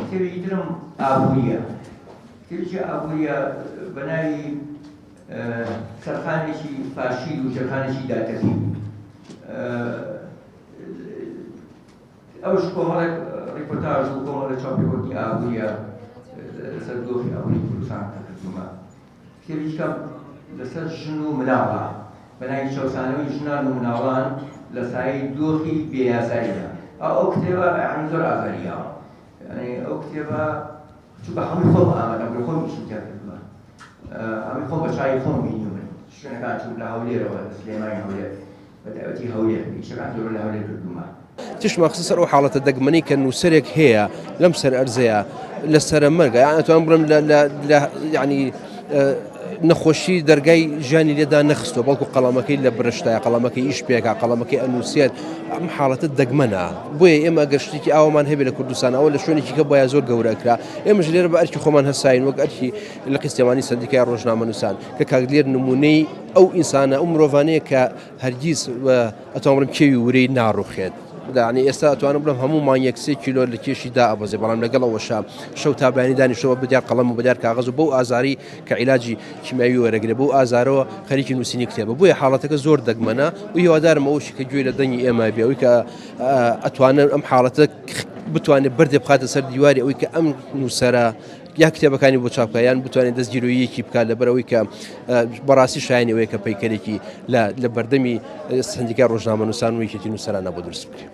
کتێبێکی ترم ئابووریە. کتێبێکی ئابووریە بە ناوی سەرخانێکی فاشیل و سەرخانێکی داتەفی. ئەوش کۆمەڵێک ڕیپۆرتاژ و کۆمەڵێک چاپێکوتنی ئابووریە لەسەر دۆخی ئابووری کوردستان کردومە. کتێبێکم لەسەر ژن و مناڵە بە ناوی چاوسانەوەی ژنان و مناڵان لە سایەی دۆخی بێیاساییدا. ئەو کتێبە زۆر ئاگەریە. ئەو کتێبە چوو بە هەمووی خۆم ئامادەم کرد، خۆم ئیشتیا کردووە. هەمووی خۆم بە چاوی خۆم بینی من. شوێنەکان چوو لە هەولێرەوە لە سلێمانی هەولێر بە تایبەتی هەولێر ئیشەکان زۆر لە هەولێر کردوومە. تش مخصوص ئەو حاڵەتە دەگمەنی کە نووسەرێک هەیە لەم سەر ئەرزەیە لە سەرە مەرگە یان ئەتوانم بڵێم لە یعنی نەخۆشی دەرگای ژیانی لێدا نەخستۆ بەڵکو قەڵەمەکەی لە برشتایە قەڵەمەکەی ئیش پێکا قەڵەمەکەی ئەنووسێت ئەم حاڵەتە دەگمەنە بۆیە ئێمە ئەگەر شتێکی ئاوامان هەبێت لە کوردستان ئەوە لە شوێنێکی کە بۆیە زۆر گەورەکرا ئێمەش لێرە بە ئەرکی خۆمان هەساین وەک ئەرکی لە قیسێمانی سەندیکای ڕۆژنامەنووسان کە کاگلێر نمونەی ئەو ئینسانە ئەو مرۆڤانەیە کە هەرگیز ئەتوانم بڵێم کێوی ورەی ناڕوخێت. يعني ئێستا ئەتوانم بڵێم هەمومان 1 کیلۆ لە کێشی دائەبەزێ بەڵام لەگەڵەوەشە شەو تابانی دانیشتەوە بەدیار قەڵەم و بەدیار کاغەز و بەو ئازاری کە عیلاجی کیمیاوی وەرەگرێ بەو ئازارەوە خەریکی نووسینی کتێبە بۆیە حاڵەتەکە زۆر دەگمەنە و هیوادارم ئەوشی کە گوێ لە دەنگی ئێمە بێ ئەوەی کە ئەتوانێت ئەم حاڵەتە بتوانێت بەردێ بخاتە سەر دیواری ئەوەی کە ئەم نووسەرە یا کتێبەکانی بۆ چاپکە یان بتوانێت دەستگیرۆیەکی بکات لەبەرەوەی کە بەڕاستی شایانی ئەوەیە کە پەیکەرێکی لە بەردەمی سەندیکای ڕۆژنامەنووسان و یەکێتی نووسەرانە بۆ دروست بکرێت.